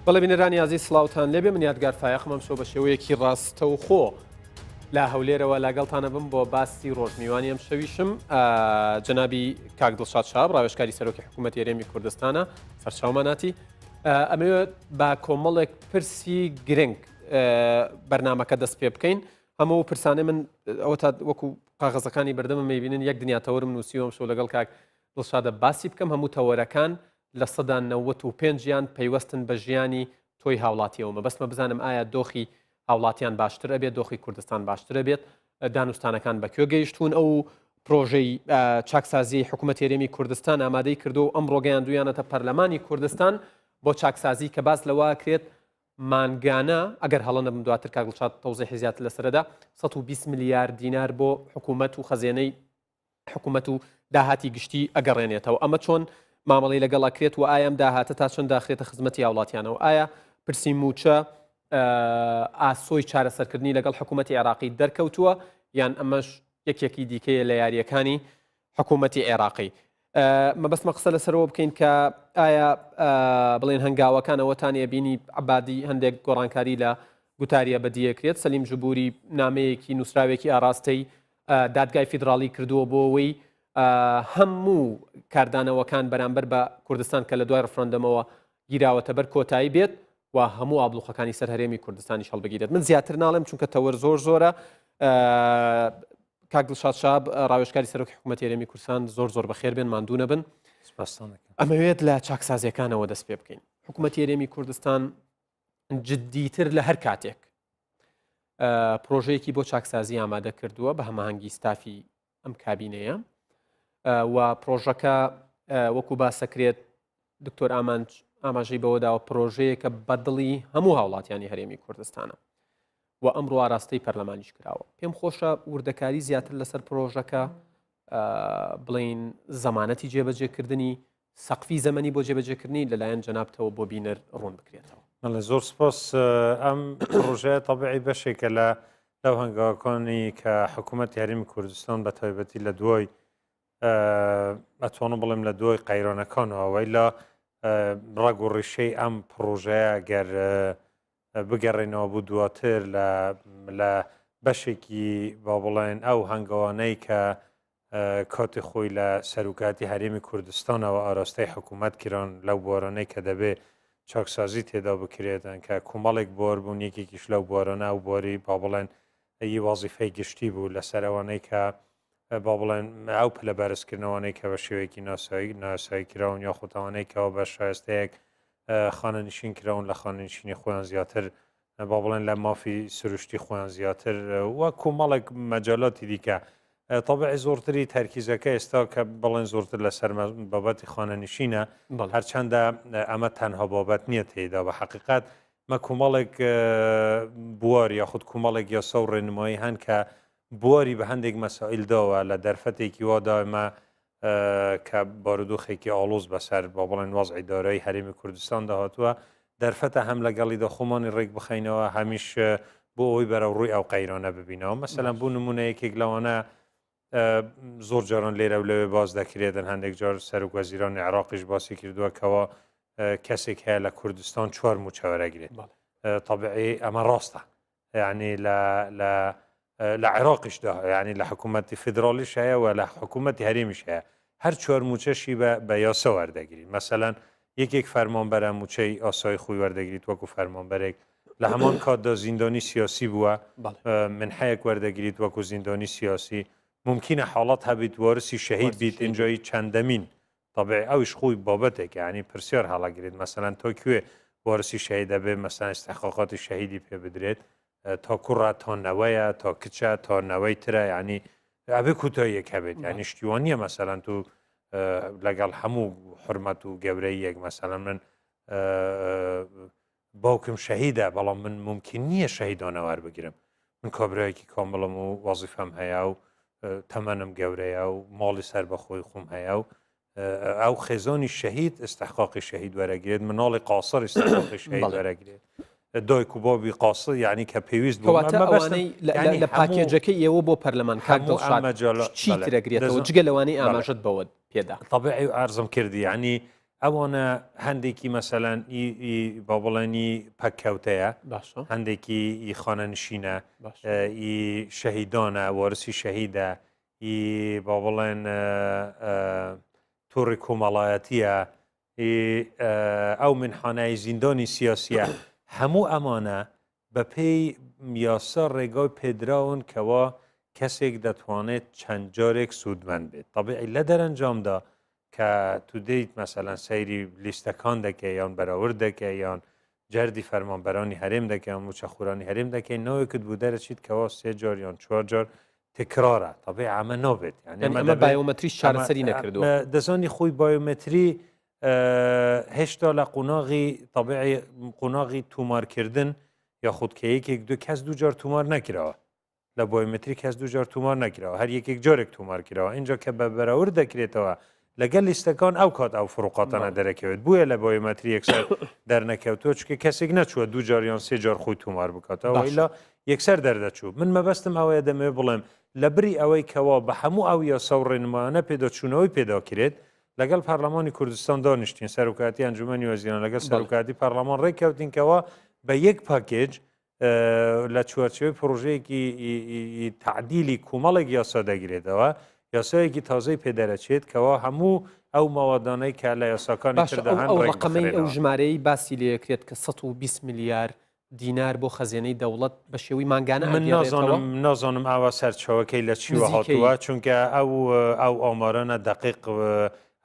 بەڵێ بینەرانی عزیز سڵاوتان لێبێ من یادگار فایەقمەم شۆ بە شێوەیەکی ڕاستەوخۆ لا هەولێرەوە لەگەڵتانە بم بۆ باسی ڕۆژمیوانی ئەم شەویشم جەنابی کاک دڵشاد شاب ڕاوێژکاری سەرۆکی حکوومەتی هەرێمی کوردستانە سەرچاوماناتی ئەمەوێت با کۆمەڵێک پرسی گرنگ بەرنامەکە دەست پێ بکەین هەموو پرسانێ من ئەوە تا وەکو قاغەزەکانی بەردەمە مەبینن یەک دنیا تەوەرم نووسیوەم شۆ لەگەڵ کاک دڵشادە باسی بکەم هەموو تەوەرەکان لە سەدا 95 پەیوەستن بە ژیانی تۆی هاوڵاتیەوە مەبەستمە بزانم ئایا دۆخی هاوڵاتیان باشترە بێت دۆخی کوردستان باشترە بێت دانوستانەکان بەکوێ گەیشتون ئەو پرۆژەی چاکسازی حکوومەت هەرێمی کوردستان ئامادەی کردو و ئەم ڕۆگەیان دویانەتە پەرلەمانی کوردستان بۆ چاکسازی کە باس لەوە کرێت مانگانە ئەگەر هەڵەنە بم دواتر کاک دڵشاد تەوزیحی زیاتر لەسەرەدا 120 میلیارد دینار بۆ حکوومەت و خەزێنەی حکوومەت و داهاتی گشتی ئەگەڕێنێتەوە ئەمە چۆن مامەڵی لەگەڵاکرێت و ئایا ئەم داهاتە تا چەند داخرێتە خزمەتی هاوڵاتیانەوە ئایا پرسی موچە ئاسۆی چارەسەرکردنی لەگەڵ حکوومەتی عێراقی دەرکەوتووە یان ئەمەش یەکێکی دیکەیە لە یاریەکانی حکوومەتی عێراقی مەبەستمە قسە لەسەرەوە بکەین کە ئایا بڵێن هەنگاوەکانەوەتان بینی عبادی هەندێک گۆڕانکاری لە گوتاریە بەدیەکرێت سەلیم جبوری نامەیەکی نووسراوێکی ئاراستەی دادگای فیدراڵی کردووە بۆ ئەوەی هەموو کاردانەوەکان بەرامبەر بە کوردستان کە لە دوای ڕفرەندەمەوە گیراوەتە بەر کۆتایی بێت و هەموو ئابلوقەکانی سەر هەرێمی کوردستانی هەڵبگیرێت من زیاتر ناڵێم چونکە تەوەر زۆرە کاک دڵشاد شاب ڕاوێژکاری سەرۆکی حکوومەتی هەرێمی کوردستان زۆر بەخێر بێن ماندوونە بن ئەمەوێت لە چاکسازیەکانەوە دەست پێ بکەین حکوومەتی هەرێمی کوردستان جددیتر لە هەر کاتێک پرۆژەیەکی بۆ چاکسازی ئامادە کردووە بە هەماهەنگی ستافی ئەم کابینەیە و پرۆژەکە وەکو باسەکرێت دکتۆر ئاماژەی بەوەداوە پرۆژەیەکە بەدڵی هەموو هاوڵاتیانی هەرێمی کوردستانە و ئەمڕۆ ئاراستەی پەرلەمانیش کراوە پێم خۆشە وردەکاری زیاتر لەسەر پرۆژەکە بڵین زەمانەتی جێبەجێکردنی سەقفی زەمەنی بۆ جێبەجێکردنی لەلایەن جەنابتەوە بۆ بینەر ڕوون بکرێتەوە زۆر سپاس ئەم پرۆژەیە تەبیعی بەشێکە لەو هەنگاوەکانی کە حکوومەتی هەرێمی کوردستان بە تایبەتی لە دوای ئەتوانم بڵێم لە دوای قەیرانەکانەوەی لە ڕەگ و ڕیشەی ئەم پرۆژەیە گەر بگەڕێنەوە بوو دواتر لە بەشێکی با بڵێن ئەو هەنگاوانەی کە کاتی خۆی لە سەرۆکاتی هەرێمی کوردستانەوە ئاراستەی حکوومەت کران لەو بوارانەی کە دەبێت چاکسازی تێدا بکرێتن کە کومەڵێک بۆر بوون یەکێکیش لەو بوارانە و بۆری با بڵێن ئەی وازیفەی گشتی بوو لەسەرەوەی کە با بڵێن ئەو پلە بەرزکردنەوەی کە بە شێوەیەکی ناسایی کراون یا خوتەوانەی کەەوە بە شایستەیەک خانەنشین کراون لە خانەنشینی خۆیان زیاتر با بڵێن لە مافی سروشتی خۆیان زیاتر وە کومەڵێک مەجالاتی دیکە طبعی زۆرتری تەرکیزەکە ئێستا کە بڵێن زۆرتر لەسەر بابەتی خانەنشینە هەرچەندە ئەمە تەنها بابەت نییە تێدا بە حقیقت مە کومەڵێک بوار یاخود کومەڵێک یاسا و ڕێنمایی هەن کە بواری بە هەندێک مەسائلداوە لە دەرفەتێکی وادا ئمە کە بارودۆخێکی ئاڵۆز بەسەر با بڵێن وەزعی دارایی هەرێمی کوردستان داهاتووە دەرفەتە هەم لەگەڵی دەخۆمانی ڕێک بخەینەوە هەمیش بۆ ئەوی بەرەو ڕووی ئەو قەیرانە ببینەوە مەسەلەن بوو نمونەیەکێک لەوانە زۆر جاران لێرە و لەوێ باز دەکرێتن هەندێک جار سەرۆک وەزیرانی عێراقیش باسی کردووە کەەوە کەسێک هەیە لە کوردستان 4 موچەوەرەگرێت طبعی ئەمە ڕاستە یعنی لە عێراقیشدا ینی لە حکوومەتی فدرالیش هەیە و لە حکوومەتی هەرێمیش هەیە هەر 4 موچەشی بە یاسە وەردەگیری مەسەلەن یەکێک فەرمانبەرە موچەی ئاسایی خۆی وەردەگریت وەکو فەرمانبەرێک لە هەمان کاتدا زیندانی سیاسی بووە من حەیەک وەردەگریت وەکو زیندانی سیاسی ممکنە حاڵات هەبیت وارسی شەهید بیت اینجایی چەندەمین طبعی ئەوش خۆی بابەتێک ینی پرسیار هەڵەگرێت مەسەلەن تۆ کوێ وارسی شەهید دەبێ مەسەلەن استحقاقاتی شەهیدی پێ بدرێت تا کوڕە تا نەوەیە تا کچە تا نەوەی ترە ینی ئەبێ کوتاییەک هەبێت ینی شتیوانیە مەسەلەن تو لەگەڵ هەموو حرمەت و گەورەی یەک مەسەلەن من باوکم شەهیدە بەڵام من ممکن نییە شەهیدانەوار بگیرم من کابرایەکی کامڵم و وەزیفەم هەیە و تەمەنم گەورەیە و ماڵی سەر بەخۆی خۆم هەیە و ئەو خێزانی شەهید استحقاقی شەهید وەرەگرێت مناڵی قاسر استحقاقی شەهید وەرەگرێت دایک و بابی قاسە یعنی کە پێویست لە پاکێجەکەی ئێوە بۆ پەرلەمان کاک دڵشاد چی ترەگرێتەوە جگە لەوانەی ئاماژەت بەوە پێدا طبیعی ئارزم کردی ینی ئەوانە هەندێکی مەسەلەن با بڵێنی پەککەوتەیە باشە هەندێکی خانەنشینە باش شەهیدانە وەرسی شەهیدە با بڵێن تووڕی کۆمەڵایەتیە ئەو منحانای زیندانی سیاسیە هەموو ئەمانە بە پێی یاسا ڕێگای پێدراون کەوا کەسێک دەتوانێت چەند جارێک سوودمەند بێت طبیعی لە دەرەنجامدا کە تو دەیت مەسەلەن سەیری لیستەکان دەکەی یان بەراورد دەکەی یان جەردی فەرمانبەرانی هەرێم دەکەی یان موچەخورانی هەرێم دەکەی نەوەکت بوو دەرەچیت کەوا 3 جار یان 4 جار تکرارە طبیعی ئەمە نابێت ئەمە بایۆمەتریش چارەسەری نەکردووە دەزانی خۆی بایۆمەتری هێشتا لە قوناغی طبیعی قوناغی تومارکردن یا خودکەیەکێک دو کەس دوو جار تومار نەکراوە لە بایۆمەتری کەس دوو جار تومار نەکراوە هەر یەکێک جارێک تومار کراوە اینجا کە بە بەراورد دەکرێتەوە لەگەل لیستەکان ئەو کات ئەو فروقاتانە دەرەکەوێت بووە لە بایۆمەتری یەکسەر دەرنەکەوتۆ چکە کەسێک نەچووە دوو جار یان 3 جار خۆی تومار بکاتەوە ئیلا یەکسەر دەردەچوو من مەبەستم ئەوەیە دەمێ بڵێم لە بری ئەوەی کەوا بە هەموو ئەو یاسا و ڕێنمایانە پێداچوونەوەی پێداکرێت لەگەڵ پەرلەمانی کوردستان دانیشتین سەرۆکاتی ئەنجومەنی وەزیران لەگەڵ سەرۆکاتی پەرلەمان ڕێککەوتینکەوە بە یەک پاکێج لە چوارچێوەی پرۆژەیەکی تعدیلی کومەڵێک یاسا دەگرێتەوە یاسایەکی تازەی پێدەرەچێت کەوا هەموو ئەو ماوەدانەی کە لە یاساکانی تردەهان ئەو ڕقەمەی ئەو ژمارەی باسی لێکرێت کە 120 میلیارد دینار بۆ خەزیێنەی دەوڵەت بە شێوەی ماگانە من نازانم ئاوا سەرچەوەکەی لە چیوە هاتووە چونکە ئەو ئامارانە دقیق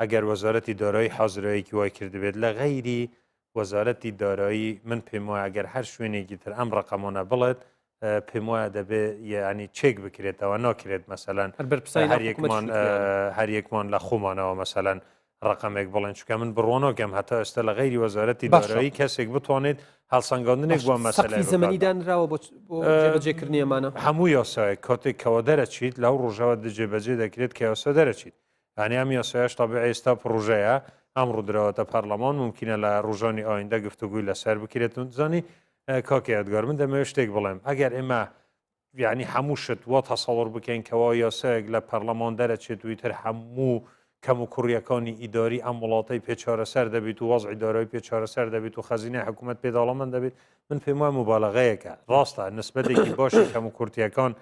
ئەگەر وەزارەتی دارایی حازرەیەکی وای کردبێت لە غەیری وەزارەتی دارایی من پێم وایە ئەگەر هەر شوێنێکی تر ئەم ڕقەمانە بڵێت پێم وایە دەبێت یعنی چێک بکرێتەوە ناکرێت مەسەلەن هەر یەکمان لە خۆمانەوە مەسەلەن ڕقەمێک بڵێن چکە من بڕۆنۆکەم هەتا ئێستا لە غەیری وەزارەتی دارایی کەسێک بتوانێت هەڵسەنگاندنێک بۆ مەسەلەی زەمەنی دانراوە بۆ جێبەجێکردنی ئەمانە هەموو یاسایە کاتێک کەوە دەرەچیت لەو ڕۆژەوە جێبەجێ دەکرێت کە یاسا دەرەچیت هەنی ئەم یاسایش تابع ئێستا پرۆژەیە ئەم ڕوودراوەتە پەرلەمان ممکنە لە ڕۆژانی ئایندە گفتوگوی لەسەر بکرێت و زانی کاکە یادگار من دەمەوێت شتێک بڵێم ئەگەر ئێمە یعنی هەموو شت وە تەسەوڕ بکەین کەوا یاسایەک لە پەرلەمان دەرەچێت ویتر هەموو کەم و کوڕیەکانی ئیداری ئەم وڵاتەی پێچارەسەر دەبێت و وەزعی دارایی پێچارەسەر دەبێت و خەزینەی حکوومەت پێداڵەمەند دەبێت من پێم وایە مبالەغەیەکە ڕاستە نسبەتێکی باشی کەم و کورتیەکان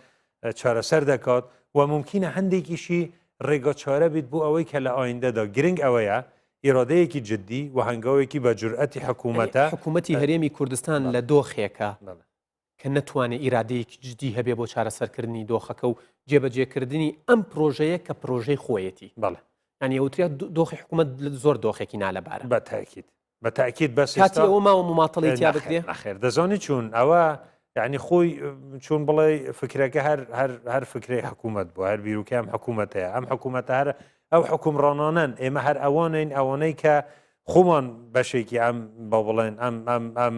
چارەسەر دەکات و ممکنە هەندێکیشی ڕێگا چارە بیت بۆ ئەوەی کە لە ئایندەدا گرنگ ئەوەیە ئیرادەیەکی جددی و هەنگاوێکی بە جورئەتی حکوومەتی هەرێمی کوردستان لە دۆخێکە کە نەتوانێت ئیرادەیەکی جددی هەبێ بۆ چارەسەرکردنی دۆخەکە و جێبەجێکردنی ئەم پرۆژەیە کە پرۆژەی خۆیەتی بەڵێ ینی ئەوتریا دۆخی حکوومەت زۆر دۆخێکی نالەبارە بە تاکید بەس کاتی ئەوە ماوە مماتڵی تیا بکرێ نەخێر دەزانی چوون ئەوە یعنی خۆی چۆن بڵێ فکرەکە هەر فکری حکوومەت بوو هەر بیرروکە ئەم حکوومەتەیە ئەم حکوومەتە هەر ئەو حکومڕانانن ئێمە هەر ئەوانین ئەوانەی کە خۆمان بەشێکی ئەم بە بڵێن ئەم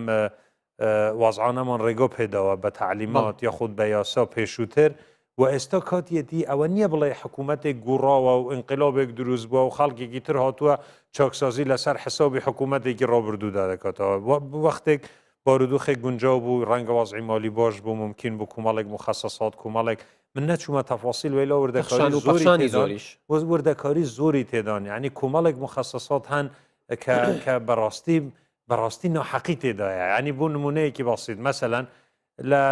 وازعانەمان ڕێگۆ پێداوە بە تعلیمات یاخود بە یاسا پێشووتر و ئێستا کاتیەتی ئەوە نییە بڵێ حکوومەتێک گوڕاوە و ئینقلابێک دروست بووە و خەڵکێکی تر هاتووە چاکسازی لەسەر حسابی حکوومەتێکی ڕابردوودا دەکاتەوە وەختێک بارودۆخێک گونجاو بوو ڕەنگە وازعی مالی باش بوو ممکن بوو کومەڵێک مخەسەسات کومەڵێک من نەچوومە تەفاسیل وێلا وردەکاری زۆری تێدان ینی کومەڵێک مخەسەسات هەن کە بەڕاستی ناحەقی تێدایە ینی بوو نمونەیەکی باسیت مەسەلەن لە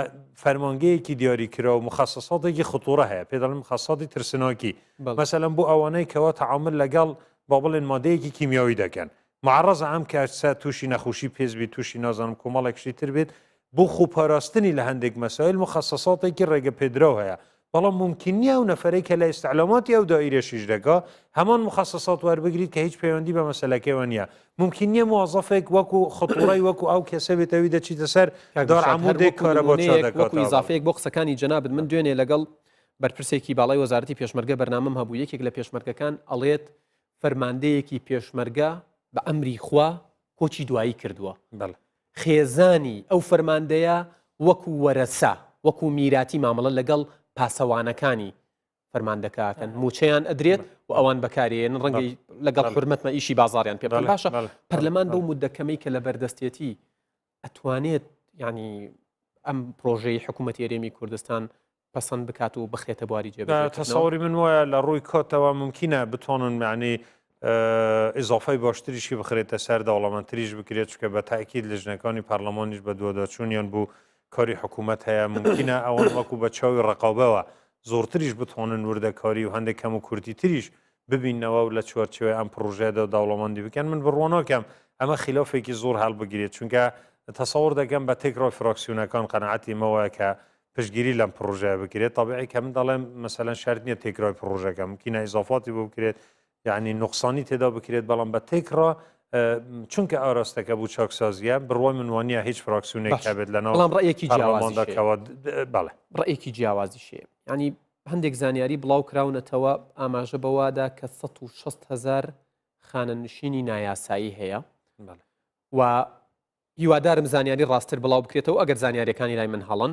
فەرمانگەیەکی دیاریکرا و مخەسەساتێکی خطوورە هەیە پێدەڵم مخەسەساتی ترسناکی مەسەلەن بۆ ئەوانەی کەوا تەعامل لەگەڵ با بڵێن مادەیەکی کیمیاوی دەکەن معرەزە ئەم کارسە تووشی نەخۆشی پێزبی تووشی نازانم کۆمەڵێکشی تر بێت بۆ خوپاراستنی لە هەندێک مەسائل مخەسەساتێکی ڕێگە پێدراو هەیە بەڵام ممکن نییە و نەفرەی کە لە ئیستعلاماتی ئەو دائیرەشیش دەکا هەمان مخەسەسات وەربگریت کە هیچ پەیوەندی بە مەسەلەکەیەوە نییە ممکن نییە موظفێک وەکو خطوڕی وەکو ئەو کەسە بێتەوی دەچیتە سەر دار عمودێک کارە بۆ وەکو ئیزافەیەک بۆ قسەکانی جەنابەت من دوێنێ لەگەڵ بەرپرسێکی باڵای وەزارەتی پێشمەرگە بەرنامەم هەبوو یەکێک لە پێشمەرگەکان ئەڵێت فەرماندەیەکی پێشمەرگە بە ئەمری خوا کۆچی دوایی کردووە خێزانی ئەو فەرماندەیە وەکو وەرەسا وەکو میراتی مامەڵە لەگەڵ پاسەوانەکانی فەرماندەکەکەن موچەیان ئەدرێت و ئەوان بەکارێن ڕەنگەی لەگەڵ حرمەتمە ئیشی بازاریان پێ باشە پەرلەمان بەو مودەکەمەی کە لە بەردەستێتی ئەتوانێت ینی ئەم پرۆژەی حکوومەتی هەرێمی کوردستان پەسەند بکات و بخێتە بواری جێبێت تەسەوری من وایە لە ڕووی کۆتەوە ممکنە بتوانن معنی ئیزافای باشتریشی بخرێتە سەر دەوڵەمەندتریش بکرێت چکە بە تاکید لەژنەکانی پارلەمانیش بە دووەداچوونیان بوو کاری حکوومەت هەیە ممکنە ئەوەن وەکو بە چاوی ڕقابەوە زۆرتریش بتوانن وردەکاری و هەندێک کەم و کورتی تریش ببینەوە و لە چوارچێوەی ئەم پرۆژەیەدا دەوڵەمەندی بکەن من بڕواناکەم ئەمە خلافێکی زۆر هەڵبگیرێت چونکە تەسەوڕ دەکەم بە تێکڕای فراکسیۆنەکان قەنەعەتی مەوەیە کە پشتگیری لەم پرۆژەیە بکرێت تابعی کە من دەڵێم مەسەلەن شەرت نییە تێکڕای پرۆژەکە ممکنە ئیزافاتی بۆ بکرێت یعنی نقصانی تێدا بکرێت بەڵام بە تێکڕا چونکە ئاراستەکە بوو چاکسازیە بڕوای من وانە هیچ فراکسیۆنێک هەبێت لەناو بەڵام ڕێیەکی پەرلەمانداکەوە بەڵێ ڕێیەکی جیاوازی شێ ینی هەندێک زانیاری بڵاو کراونەتەوە ئاماژە بەوادا کە 160,000 خانەنشینی نایاسایی هەیە و هیوادارم زانیاری ڕاستتر بڵاو بکرێتەوە ئەگەر زانیاریەکانی لای من هەڵن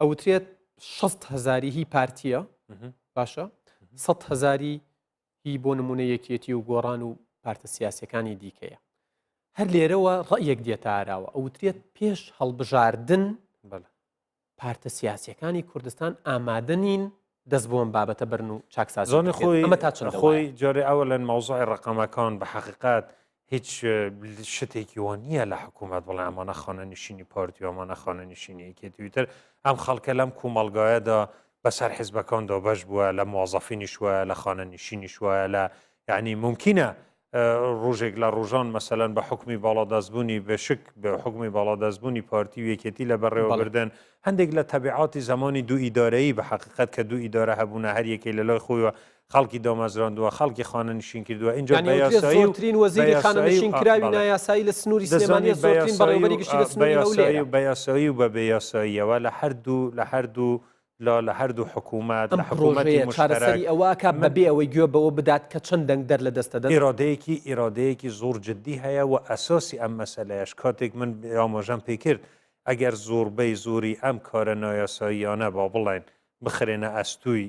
ئەوترێت 60,000 هی پارتیە باشە 100,000 هی بۆ نمونە یەکێتی و گۆڕان و پارتە سیاسەکانی دیکەیە هەر لێرەوە ڕەیەک دێتە ئاراوە ئەوترێت پێش هەڵبژاردن پارتە سیاسەکانی کوردستان ئامادەنین دەست بۆم بابەتە برن و چاکسازی زۆنی خۆی ئەمە تا چۆن خۆی جارێ ئەوە لەن مەوزوعی ڕقەمەکان بە حەقیقات هیچ شتێکی وە نییە لە حکوومەت بڵێ ئەمانە خانەنشینی پارتی و ئەمانە خانەنشینی یەکێتیتر ئەم خەڵکە لەم کومەڵگایەدا بەسەر حیزبەکاندا بەش بووە لە موازەفینیش وایە لە خانەنشینیش وایە لە یعنی ممکنە ڕۆژێک لە ڕۆژان مەسەلەن بە حکمی باڵادەستبوونی بەشک بە حکمی باڵادەستبوونی پارتی و یەکێتی لە بەڕێوەبردن هەندێک لە تەبیعاتی زمانی دوو ئیدارەیی بە حقیقت کە دوو ئیدارە هەبوونە هەر یەکەی لە لای خۆیوە خەڵکی دامەزراندووە خەڵکی خانەنشین کردووە اینجا زۆرترین وەزیری خانەنشین کراوی نایاسایی لە سنووری سلێمانی زۆرترین بەڕێوەبەری گشتی لە سنووری بە یاسایی و بە بێیاساییەوە لە هەردوو لە هەردوو حکوومەت لە حکوومەتی چارەسەری ئەوەکە بەبێ ئەوەی گوێ بەوە بدات کە چەند دەنگ دەر لە دەستەدا ئیرادەیەکی زۆر جددی هەیە و ئەساسی ئەم مەسەلەیەش کاتێک من ئاماژەم پێ کرد ئەگەر زۆربەی زۆری ئەم کارە نایاساییانە با بڵێن بخرێنە ئەستوی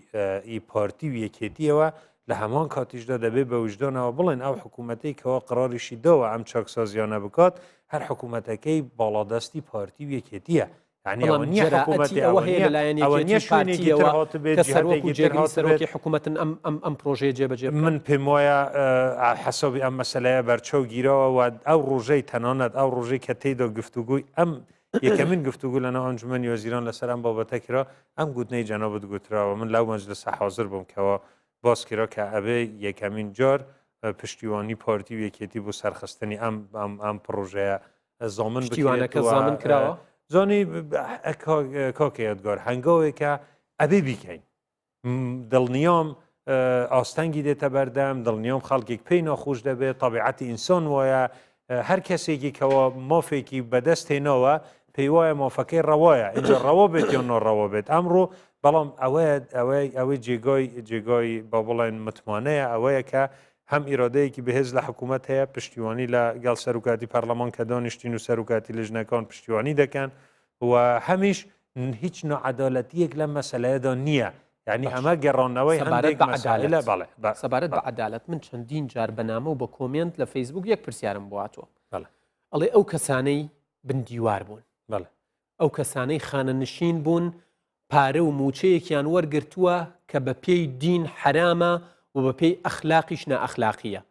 ئی پارتی و یەکێتیەوە لە هەمان کاتیشدا دەبێت بە وجدانەوە بڵێن ئەو حکوومەتەی کەەوە قراریشی دەوە ئەم چاکسازیانە بکات هەر حکوومەتەکەی باڵادەستی پارتی و یەکێتیە سەرۆکی حکوومەتن ئەم پرۆژەیە جێبەجێ من پێم وایە حەسەبی ئەم مەسەلەیە بەرچەو گیرەوە و ئەو ڕۆژەی تەنانەت ئەو ڕۆژەی کە تێدا گفتوگوی ئەم یەکەمین گفتوگو لەناو ئەنجومەنی وەزیران لەسەر ئەم بابەتە کرا ئەم گوتنەی جەنابەت گوتراوە من لەو مەجلسە حاضر بووم کەەوە باس کرا کە ئەبێ یەکەمین جار پشتیوانی پارتی و یەکێتی بۆ سەرخستنی ئەم پرۆژەیە زامن پشتیوانەکە زامن کراوە زۆنی کاکەیەتگار هەنگاوێکە ئەبێ بیکەین دڵنیام ئاستەنگی دێتە بەردەم دڵنیام خەڵکێک پێی ناخۆش دەبێت تەبیعەتی ئینسان وایە هەر کەسێکی کەەوە مافێکی بەدەست هێناوە پێی وایە مافەکەی ڕەوایە اینجا ڕەوە بێت یان ناڕەوە بێت ئەمڕۆ بەڵام ئەوەی جێگای با بڵێن متمانەیە ئەوەیە کە هەم ئیرادەیەکی بەهێز لە حکوومەت هەیە پشتیوانی لە گەڵ سەرۆکاتی پەرلەمان کە دانیشتین و سەرۆکاتی لەژنەکان پشتیوانی دەکەن و هەمیش هیچ نەعەدالەتیەک لەم مەسەلەیەدا نییە یعنی ئەمە گەڕانەوەی هەندێک مەسائلە بەڵێ سەبارەت بە عەدالەت من چەندین جار بەنامە و بە کۆمنت لە فەیسبوک یەک پرسیارم بواتەوە ئەڵێ ئەو کەسانەی بندیوار بوون ئەو کەسانەی خانەنشین بوون پارە و موچەیەکیان وەرگرتووە کە بە پێی دین حرامە و بە پێی ئەخلاقیش نائەخلاقیە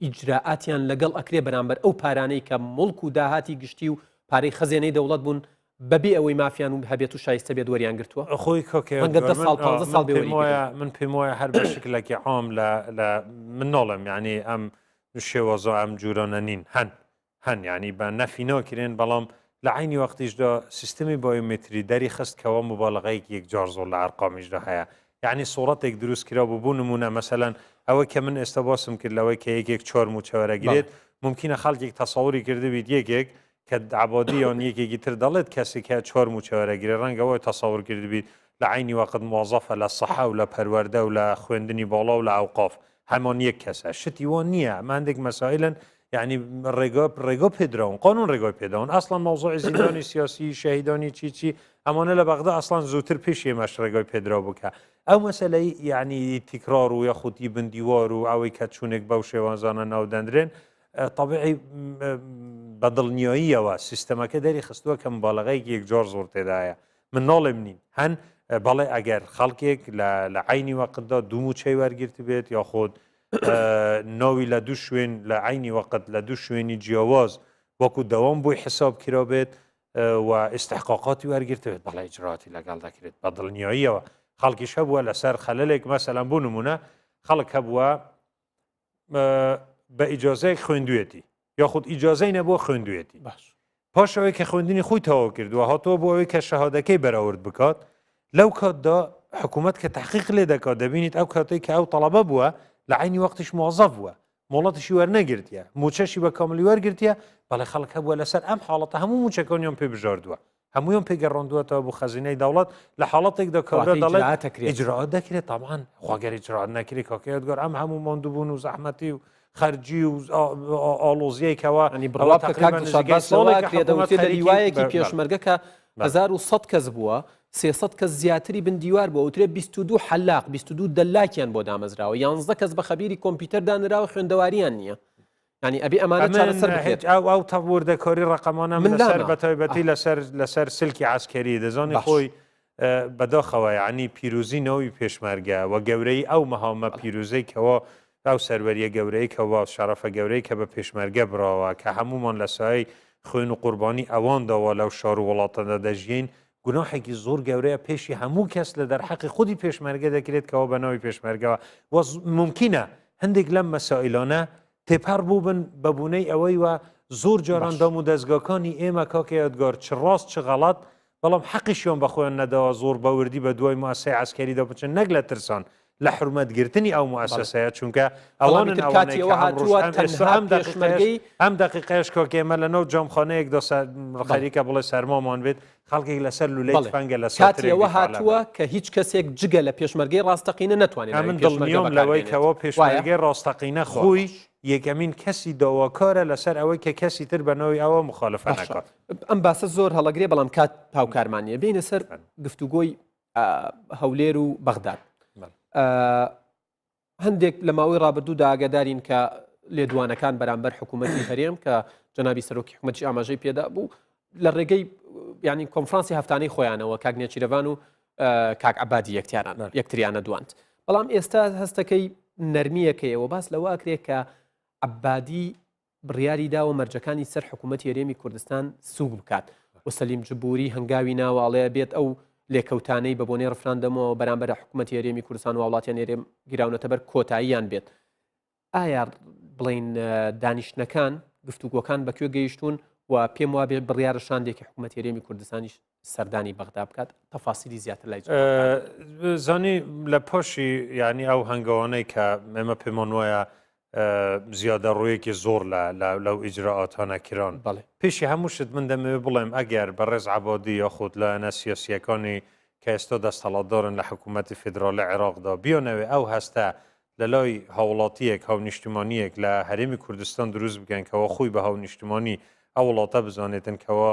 ئیجراعاتیان لەگەڵ ئەکرێ بەرامبەر ئەو پارانەی کە مڵک و داهاتی گشتی و پارەی خەزێنەی دەوڵەت بوون بەبێ ئەوەی مافیان و هەبێت و شایستە بێت وەریان گرتووە خۆی من پێم وایە هەر بە شکلێکی عام لە من ناڵم یعنی ئەم شێوەزە ئەم جوورانە نین هەن ینی بە نەفی ناکرێن بەڵام لە عینی وەختیشدا سیستمی بایۆمتری دەری خست کەەوە مبالغەیەکی یەکجار زۆر لە ئەرقامیشدا هەیە یعنی سوڵەتێک دروست کرا بوو نمونە مەسەلەن ئەوە کە من ئێستا باسم کرد لەوەی کە یەکێک چۆر موچەوەرەگرێت ممکنە خەڵکێک تەسەوری کردبیت یەکێک کە عبادی یان یەکێکی تر دەڵێت کەسێکە چۆر موچەوەرەگرێت ڕەنگەوەی تەسەور کردبیت لە عینی وەقت موازەفە لە سەحا و لە پەروەردە و لە خوێندنی باڵا و لە ئەوقاف هەمان یەک کەسە شتی وان نییە ماندێک مەسائلن یعنی ڕێگا پێدراون قانون ڕێگای پێداون ئەسڵان مەوزوعی زیندانی سیاسی شەهیدانی چی ئەمانە لە بەغدا ئەسڵان زووتر پێش ئێمەش ڕێگای پێدرا بکە ئەو مەسەلەی یعنی تیکرار و یاخودی بندیوار و ئەوەی کە چوونێک بەو شێوازانە ناودەندرێن طبیعی بەدڵنیاییەوە سیستەمەکە دەری خستووە کە مبالغەیەکی یەکجار زۆر تێدایە من ناڵێم نین هەن بەڵێ ئەگەر خەڵکێک لە عینی وەقتدا دوو موچەی وەرگرت بێت یاخود ناوی لە دوو شوێن لە عینی وەقت لە دوو شوێنی جیاواز وەکو دەوام بۆی حساب کرا بێت و استحقاقاتی وەرگرتوێت بەڵێ ئیجراتی لەگەڵ دەکرێت بە دڵنیاییەوە خەڵکیش هەبووە لەسەر خەلەلێک مەسەلەن بۆ نمونە خەڵک هەبووە بە ئیجازەیەک خوێندوێتی یاخود ئیجازەی نەبووە خوێندوێتی پاشەوەی کە خوێندنی خۆی تەواو کردووە هاتووە بۆ ئەوەی کە شەهادەکەی بەراورد بکات لەو کاتدا حکوومەت کە تحقیق لێ دەکات دەبینیت ئەو کاتێک کە ئەو تەڵەبە بووە لە عینی وەختیش موظف بووە مۆڵەتیشی وەرنەگرتیە موچەشی بە کاملی وەرگرتیە بەڵێ خەڵک هەبووە لەسەر ئەم حاڵەتە هەموو موچەکانیان پێ بژاردووە هەمویان پێگەڕاندووەتەوە بۆ خەزینەی دەوڵەت لە حاڵەتێکدا کابرا دەڵێت ئیجراءات دەکرێت تاوان خواگەر ئیجراءات نەکری کاکەیەتگەر ئەم هەموو ماندووبوون و زەحمەتی و خەرجی و ئالۆزیەکەوە دیوایەکی پێشمەرگە کە 1100 کەس بووە 300 کەس زیاتری بن دیوار بووە وترێ 22 حلاق 22 دەلاکیان بۆ دامەزراوە 11 کەس بە خەبیری کۆمپیوتەر دانراوە خوێندەواریان نییە ینی ئەبێ ئەمانە چارەسەر بکرێت ئەو تەوردەکاری ڕقەمانە من لەسەر بەتایبەتی لەسەر سلکی عسکەری دەزانی خۆی بەداخەوە ینی پیرۆزینەوەی پێشمەرگە و گەورەی ئەو مەهامە پیرۆزەیەکەوە ئەو سەروەریە گەورەی کەەوە شەرەفە گەورەی کە بە پێشمەرگە براوە کە هەمومان لە سای خوێن و قوربانی ئەوانەوە لەو شار و وڵاتەدا دەژین گوناحێکی زۆر گەورەیە پێشی هەموو کەس لە دەرحەقی خودی پێشمەرگە دەکرێت کەەوە بە ناوی پێشمەرگەوە ممکنە هەندێک لەم مەسائلانە تێپەر بوو بن بەبوونەی ئەوەی وە زۆر جاران دام و دەستگاکانی ئێمە کاکە یادگار چ ڕاست چ غەڵات بەڵام حەقیشیان بەخۆیان نەداوە زۆر بەوردی بە دوای موسسەی عسکەریدا بچن نەک لە ترسان لە حرمەتگرتنی ئەو موسسەیە چونکە ئەم دقیقەیەش کۆکێمە لەنەو جامخانەیەکدا خەریکە بڵێ سەرمامان بێت خەڵکێک لەسەر لولەی فەنگە لە کاتیەوە هاتووە کە هیچ کەسێک جگە لە پێشمەرگەی ڕاستەقینە ناتوانێت من دڵنیام لەوەی کەەوە پێشمەرگەی ڕاستەقینە خۆی یەکەمین کەسی داواکارە لەسەر ئەوەی کە کەسی تر بەنەوەی ئەوە مخالفە نەکات ئەم باسە زۆر هەڵەگرێ بەڵام کات هاوکارمانیە بینە سەر گفتوگۆی هەولێر و بەغداد هەندێک لە ماوەی ڕابردوودا ئاگادارین کە لێدوانەکان بەرامبەر حکوومەتی هەرێم کە جەنابی سەرۆکی حکوومەتی ئاماژەی پێدا بوو لە ڕێگەی ینی کۆنفرانسی هەفتانەی خۆیانەوە کاک نێچیرەوان و کاک عەبادی یەکتریانە دواند بەڵام ئێستا هەستەکەی نەرمیەکەیەوە باس لەوە ئەکرێت کە عەبادی بڕیاری داوە مەرجەکانی سەر حکوومەتی هەرێمی کوردستان سووک بکات و سەلیم جبوری هەنگاوی ناواڵەیە بێت ئەو لێکەوتانەی بە بۆنەی ڕفراندەمەوە بەرامبەر حکوومەتی هەرێمی کوردستان و وڵاتیان هەرێم گیراونەتە بەر کۆتاییان بێت ئایا بڵین دانیشتنەکان گفتوگۆکان بەکوێ گەیشتون و پێم وابێ بڕیارەشاندێکی حکوومەتی هەرێمی کوردستانیش سەردانی بەغدا بکات تەفاسیلی زیاتر لای زانی لە پۆشی ینی ئەو هەنگاوانەی کە ئێمە پێمان وایە زیادە ڕوویەکی زۆر لەو ئیجراءاتانە کران پێشی هەمووشت من دەمەوێت بڵێم ئەگەر بەڕێز عەبادی یاخود لە ئەنە سیاسیەکانی کە ئێستا دەستەڵاتدارن لە حکوومەتی فیدرالی عێراقدا بیۆنەوێ ئەو هەستە لە لای هاوڵاتیەک هاونیشتمانیەک لە هەرێمی کوردستان دروست بکەن کەەوە خۆی بە هاونیشتمانی ئەو وڵاتە بزانێتن کەەوە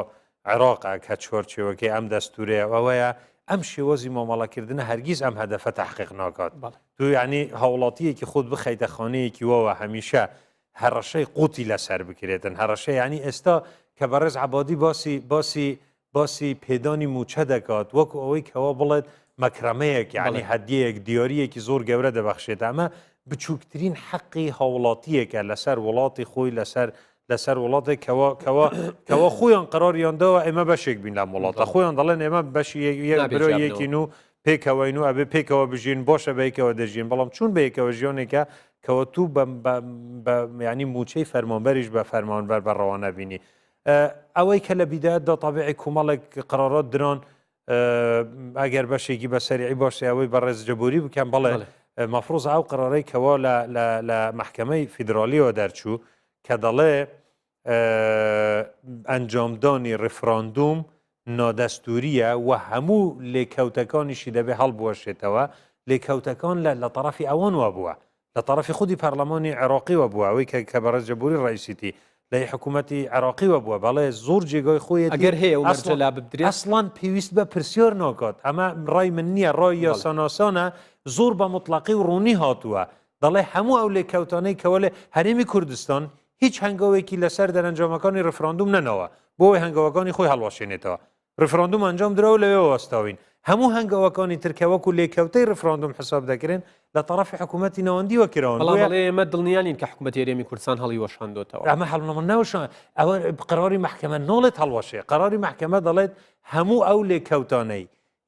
عێراقا کە چوەرچێوەکەی ئەم دەستورەیە ئەوەیە ئەم شێوەزی مامەڵەکردنە هەرگیز ئەم هەدەفە تحقیق ناکات تو یعنی هاوڵاتیەکی خۆت بخەیتە خانەیەکی وەوە هەمیشە هەڕەشەی قوتی لەسەر بکرێتن هەڕەشە ینی ئێستا کە بەڕێز عەبادی باسی پێدانی موچە دەکات وەکو ئەوەی کەەوە بڵێت مەکرەمەیەک یعنی هەدیەک دیاریەکی زۆر گەورە دەبەخشێت ئەمە بچووکترین حەقی هاوڵاتیەکە لەسەر وڵاتی خۆی لەسەر وڵاتێک کەەوە خۆیان قەراریاندەوە ئێمە بەشێک بین لە وڵاتە خۆیان دەڵێن ئێمە بەشی یەکین و پێکەوەین و ئەبێ پێکەوە بژین باشە بەیکەوە دەژین بەڵام چون بەیەکەوە ژیانێکە کەەوە تو ینی موچەی فەرمانبەریش بە فەرمانبەر بەڕەوانە بینی ئەوەی کە لە بیدایەتدا تابعی کومەڵێک قرارات دران ئەگەر بەشێکی بەسەریعی باشە ئەوەی بەڕێز جەبوری بکەم بڵێ مەفرۆز ئەو قرارەی کەەوە لە محکەمەی فیدرالیەوە دەرچوو کە دەڵێ ئەنجامدانی ڕفراندوم نادەستوریە و هەموو لێکەوتەکانیشی دەبێ هەڵبوەشێتەوە لێکەوتەکان لە طرفی ئەوان وا بووە لە طرفی خودی پەرلەمانی عێراقیوە بووە ئەوەی کە بەڕێز جەبوری ڕئیسیتی لە حکوومەتی عێراقیوە بووە بەڵێ زۆر جێگای خۆی ئەگەر هەیە ومەرجەلا ببدرێت ئەسڵان پێویست بە پرسیار ناکات ئەمە ڕای من نییە ڕای یاساناسانە زۆر بە مطلقی و ڕوونی هاتووە دەڵێ هەموو ئەو لێکەوتانەی کەوە لێ هەرێمی کوردستان هیچ هەنگاوێکی لەسەر دەرەنجامەکانی ڕفراندوم نەنەوە بۆی هەنگاوەکانی خۆی هەڵواشێنێتەوە ڕفراندوم ئەنجام درەوە لەوێ وەستاوین هەموو هەنگاوەکانی ترکەوەکو لێکەوتەی ڕفراندوم حساب دەکرێن لە طرفی حکوومەتی ناوەندی وەکرەوە ئێمە دڵنیانین کە حکوومەتی هەرێمی کوردستان هەڵی وەشاندۆتەوە ئەمە هەڵنەوە نەوەشان ئەوە قراری محکمە نۆڵێت هەڵوەشێ قراری محکمە دەڵێت هەموو ئەو لێکەوتانەی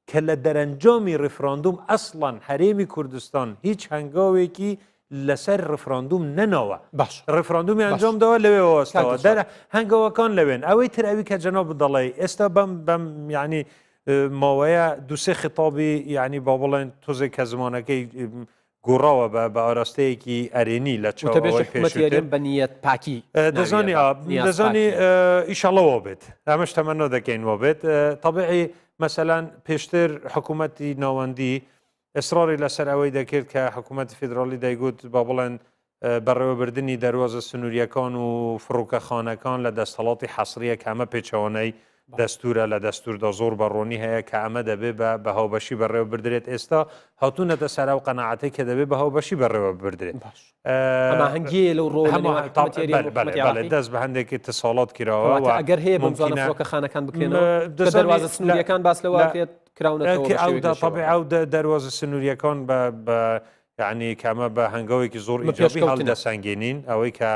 کە لە دەرەنجامی ڕفراندوم ئەسڵان هەرێمی کوردستان هیچ هەنگاوێکی لەسەر ڕفراندوم نەنەوە باش ڕفراندومی ئەنجامدەوە لەوێوەستەوە دەرە هەنگاوەکان لەوێن ئەوەی تراوی کە جەناب دەڵێ ئێستا بەم ینی ماوەیە دووسێ خطابی یعنی با بڵێن تۆزێک کە زمانەکەی گۆڕاوە بە ئاراستەیەکی ئەرێنی لە چاوەڕێن بە نیەت پاکی دەزانی ئیشەڵەوە بێت ئەمەش تەمەنۆ دەکەینەوە بێت تەبیعی مەسەلەن پێشتر حکوومەتی ناوەندی ئێسراری لەسەر ئەوەی دەکرد کە حکوومەتی فیدرالی دەیگوت با بڵێن بەڕێوەبردننی دەواازە سنووریەکان و فڕوکەخانەکان لە دەستەڵاتی حەسریە کە ئەمە پێچەوانەی دەستورە لە دەستوردا زۆر بەڕۆنی هەیە کە ئەمە دەبێت بە هاوبەشی بەڕێوە بردرێت ئێستا هاتوونەتە سەر و قەنەعەتی کە دەبێت بە هاوبەشی بەڕێوە بردرێت هەنگێ لەو ڕۆ دەست بە هەندێکی تساڵات کراوە ئەگەر هەیە بمزانفرۆکەخانەکان بکرێنەوە دەواازە سنووریەکان باس لەوەکرێت ئەو دەواازە سنووریەکان بە یعنی کامە بە هەنگاوێکی زۆر ئیجابی هەڵدەسەنگێنین ئەوەی کە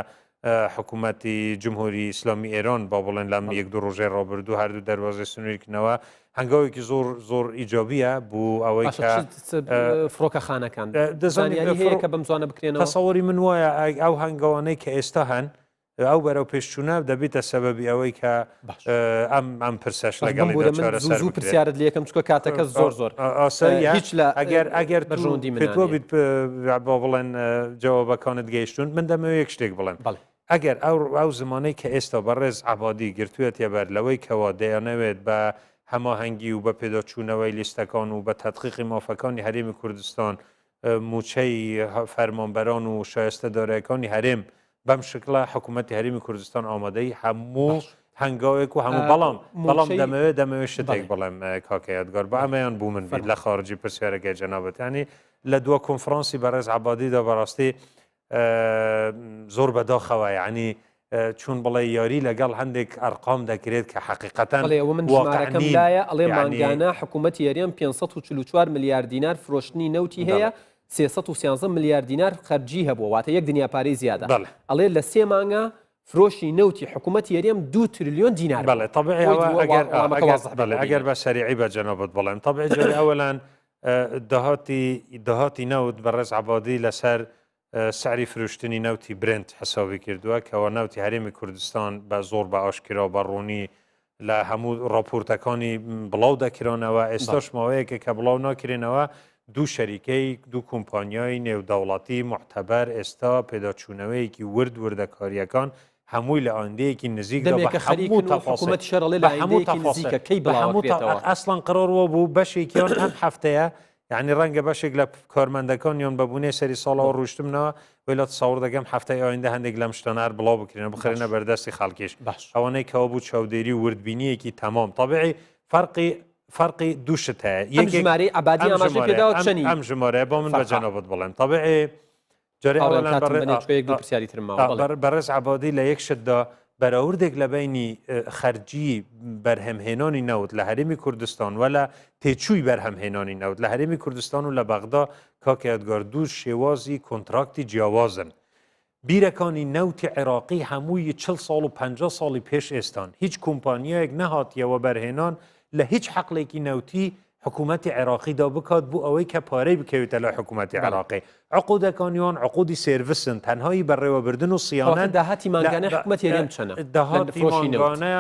حکوومەتی جمهوری ئیسلامی ئێران با بڵێن لەم یەک دو ڕۆژێ ڕابردوو هەردوو دەواازە سنووریکردنەوە هەنگاوێکی زۆر ئیجابیە بوو ئەوەی فڕۆکەخانەکان دەزانانی هەیە کە بەمزانە بکرێنەوە تەسەوەری من وایە ئەو هەنگاوانەی کە ئێستا هەن ئەو بەرەو پێشچوونە دەبێتە سەبەبی ئەوەی کە ئەم پرسەش لەگەڵ زوو پرسیارت لە یەکەم چکە کاتەکە زۆر هیچ لە ئەگەر بەژوندی پێتۆ بیت بۆ بڵێن جوابەکانت گەیشتون من دەمەوێت یەک شتێک بڵێم ئەگەر ئەو زمانەی کە ئێستا بەڕێز عەبادی گرتوێت یەبەر لەوەی کەوا دەیانەوێت بە هەماهەنگی و بە پێداچوونەوەی لیستەکان و بە تەدقیقی مافەکانی هەرێمی کوردستان موچەی فەرمانبەران و شایستە دارایەکانی هەرێم بەم شکلە حکوومەتی هەرێمی کوردستان ئامادەی هەموو هەنگاوێک و هەموو بەڵام دەمەوێت شتێک بڵێم کاکەیەتگار بە ئەمەیان بوو من بێت لە خارجی پرسیارەکەی جەنابەتانی لە دووە کۆنفرانسی بەڕێز عەبادیدا بەڕاستی زۆر بەداخەوە یعنی چون بڵێ یاری لەگەڵ هەندێک ئەرقام دەکرێت کە حقیقەتەن واقعەکەم لایە ئەڵێ مانگانە حکوومەتی هەرێم 544 میلیارد دینار فرۆشتنی نەوتی هەیە 313 میلیارد دینار خەرجی هەبووە واتە یەک دنیا پارەی زیادە ئەڵێ لە 3 مانگە فرۆشی نەوتی حکوومەتی هەرێم 2 تریلیۆن دینار بەڵێ طبیعی ئەگەر بە سەریعی بە جەنابەت بڵێم طبیعی جاری ئەوەلان داهاتی نەوت بەڕێز عەبادی لەسەر سعری فرۆشتنی نەوتی برنت حسابی کردووە کەەوە نەوتی هەرێمی کوردستان بە زۆر بە ئاشکرا بە ڕوونی لە هەموو ڕاپۆرتەکانی بڵاو دەکرێنەوە ئێستاش ماوەیەکە کە بڵاو ناکرێنەوە دوو شەریکەی دوو کۆمپانیای نێودەوڵەتی معتەبەر ئێستا پێداچوونەوەیەکی وردەکاریەکان هەمووی لە ئاندەیەکی نزیکدا بە هەموو ئەسڵان قرارەوە بوو بەشێکیان ئەم هەفتەیە یعنی ڕەنگە بەشێک لە کارمەندەکانیان بەبوونێ سەری ساڵەوە ڕۆشتمنەوە ویلات ساور دەگەم هەفتەی ئاینده هەندێک لەم شتەنار بڵاو بکرێنە بخرێنە بەردەستی خەڵکیش ئەوانەی کەەوە بوو چاودێری وردبینیەکی تەمام طبیعی فەرقی دووشت هەیە ژمارەی عەبادی ئاماژە پێداوە چەندی ئەم ژمارەیە بۆ من بە جەنابەت بڵێم طبیعی بەڕێز عەبادی لە یەک شتدا بەراوردێک لە بینی خەرجی بەرهەمهێنانی نەوت لە هەرێمی کوردستان و لە تێچووی بەرهەمهێنانی نەوت لە هەرێمی کوردستان و لە بەغدا کاکەیەتگار دوو شێوازی کۆنتراکتی جیاوازن بیرەکانی نەوتی عێراقی هەمووی 40 ساڵ و 50 ساڵی پێش ئێستان هیچ کۆمپانیایەک نەهاتیەوە بەرهێنان لە هیچ حەقلێکی نەوتی حکوومەتی عێراقیدا بکات بوو ئەوەی کە پارەی بکەوێتە لە حکوومەتی عێراقی عقودەکانیان عقودی سێرڤسن تەنهایی بەڕێوەبردن و سیانەن داهاتی مانگانە حکوومەتی هەرێم چەنە داهاتی مانگانە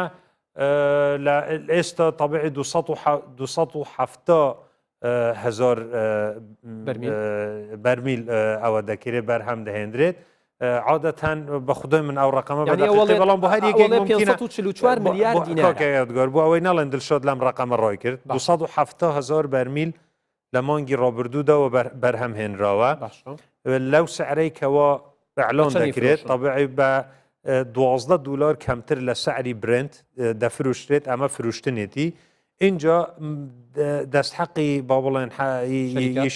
لە ئێستا طبیعی 270,000 بەرمیل ئەوە دەکرێت بەرهەم دەهێنرێت عادەتەن بە خودای من ئەو ڕقەمە بەڵام بۆ هەر یەکێک 544 میلیارد دینار بوو ئەوەی نەڵێن دڵشاد لەم ڕقەمە ڕای کرد 270,000 بەرمیل لە مانگی ڕابردووداوە بەرهەم هێنراوە لەو سعرەی کەەوە ئەعلان دەکرێت طبیعی بە $12 کەمتر لە سعری برنت دەفروشتێت ئەمە فروشتنێتی اینجا دەستحەقی با بڵێن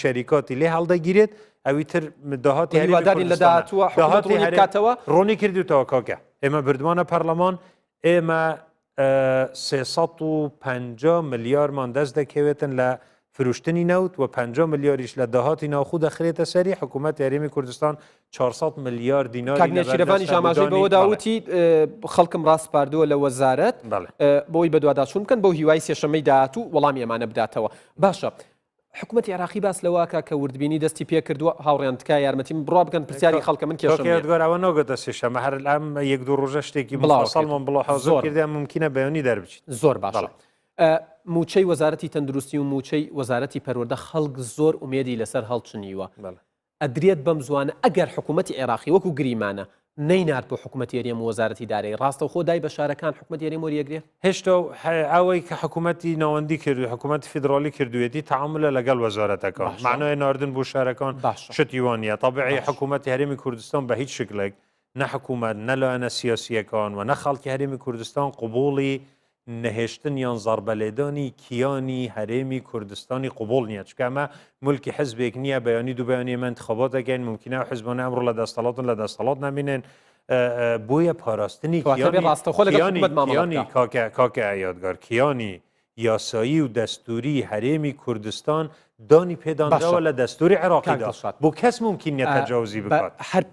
شەریکاتی لێ هەڵدەگیرێت ئەوی تر داهاتی ڕۆنی کردوتەوە کاکە ئێمە بردوانە پەرلەمان ئێمە 350 ملیارمان دەست دەکەوێتن لە فروشتنی نەوت و 5 ملیاریش لە داهاتی ناوخۆ دەخرێتە سەری حکوومەت یاریمی کوردستان 400 میلیارد دیناری کاگنێشیرەوانی ژاماژەی بەوە داوتی خەڵکم ڕاست پاردووە لە وەزارەت بۆی بەدواداچوون بکەن بۆ هیوای سێشەمەی داهاتوو وەڵامی ئەمانە بداتەوە باشە حکوومەتی عراقی باس لەواکە کە وردبینی دەستی پێ کردووە هاوڕێن تکای یارمەتیم بڕوا بکەن پرسیاری خەڵکە من کێشەگەراوە نۆگەتە سێشەمە هەر ئەم یەک دوو ڕۆژە شتێکی بڵاوساڵمان بڵۆ حەزۆر کردیان ممکنە بەیانی دەربچیت زۆر باشە موچەی وەزارەتی تەندروستی و موچەی وەزارەتی پەروەردە خەڵک زۆر ئومێدی لەسەر هەڵچنیوە ئەدرێت بەم زوانە ئەگەر حکوومەتی عێراقی وەکو گریمانە نەینات بۆ حکوومەت یاریەم وەزارەتی دارایی ڕاستە و خۆ دای بە شارەکان حکوومەت یاریەم وەریەگرێت هێشتا ئەوەی کە حکوومەتی ناوەندی کردو حکوومەتی فیدرالی کردوێتی تعاملە لەگەڵ وەزارەتەکان معنای ناردن بۆ شارەکان شتی وانە طبیعی حکوومەتی هەرێمی کوردستان بە هیچ شکلێک نە حکوومەت نەلایەنە سیاسیەکان و نە خەڵکی هەرێمی کوردستان قبوڵی نەهێشتن یان زاربەلێدانی کیانی هەرێمی کوردستانی قوبول نییە چکەمە ملکی حزبێک نییە بەیانی دوو بەیانی من انتخابات دەگەین ممکنە حزبانە ئەمڕۆ لە دەستەڵاتن لە دەستەڵات نامینێن بۆیە پاراستنی کاکە یادگار کیانی یاسایی و دەستوری هەرێمی کوردستان دانی پێدانراوە لە دەستوری عێراقیدا بۆ کەس ممکن نیە تەجاوزی بکات هەر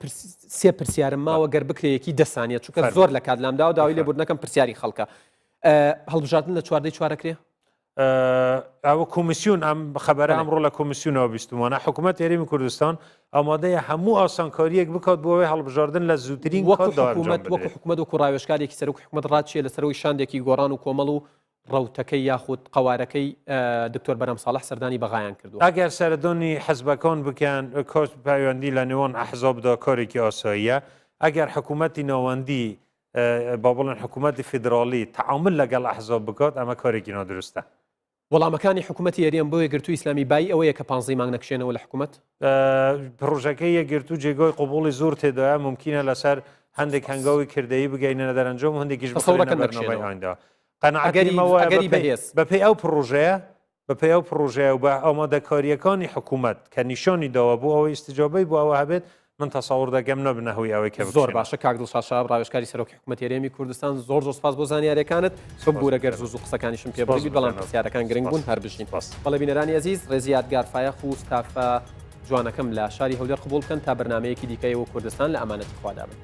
سێ پرسیارم ماوە گەر بکرێکی دەسانیە چونکە زۆر لە کاتلامدا و داوای لێبوردنەکەم پرسیاری خەڵکە هەڵبژاردن لە چواردەی چوارەکرێ ئەوە کۆمیسیون ئەم خەبەرە ئەمڕۆ لە کۆمیسیونەوە بیستمانە حکوومەت یاریمی کوردستان ئامادەیە هەموو ئاسانکاریەک بکات بۆەوەی هەڵبژاردن لە زووترین وەکو حکوومەت و ڕاوێژکارێکی سەرۆک حکوومەت ڕاچیە لەسەرەوەی شاندێکی گۆڕان و کۆمەڵ و ڕەوتەکەی یاخود قوارەکەی دکتۆر بەرەم ساڵح سەردانی بەغایان کردو ئەگەر سەردۆنی حەزبەکان بکەن کۆست پەیوەندی لە نێوان ئەحزابدا کارێکی ئاساییە ئەگەر حکوومەتی ناوەندی با بڵێن حکوومەتی فیدرالی تعامل لەگەڵ ئەحزاب بکات ئەمە کارێکی نادروستە وەڵامەکانی حکوومەتی یاریەم بۆ یەکگرتووی ئیسلامی بای ئەوەیە کە 15 مانگ نەکشێنەوە لە حکوومەت پرۆژەکەی یەکگرتوو جێگۆی قوبوڵی زۆر تێدایە ممکنە لەسەر هەندێک هەنگاوی کردەی بگەینە دەرەنجام هەندێکیش بەڕێنەوەیدا قەنەعەتەگەری بەهێز بەپێی ئەو پرۆژەیە بەپێی ئەو پرۆژەیە و بە ئامادەکاریەکانی حکوومەت کە نیشانی داوە بۆ ئەوەی استیجابەی بۆ ئەوە هەبێت من تەساوڕ دەگەم نەبنەهۆی ئەوەی کە زۆر باشە کاک دڵشاد ڕاوێژکاری سەرۆکی حکوومەت یاریەمی کوردستان زۆر سپاس بۆ زانیاریەکانت ببوورە گەر زوو قسەکانیشم پێ بڵێ بەڵام پرسیارەکان گرنگ بوون هەر بژین بەڵێ بینەرانی عەزیز ڕێزی یادگار فایەخ و ستافە جوانەکەم لە شاری هەولێر قبوڵ بکەن تا بەرنامەیەکی دیکەیەوە کوردستان لە ئەمانەتی خوا دابن.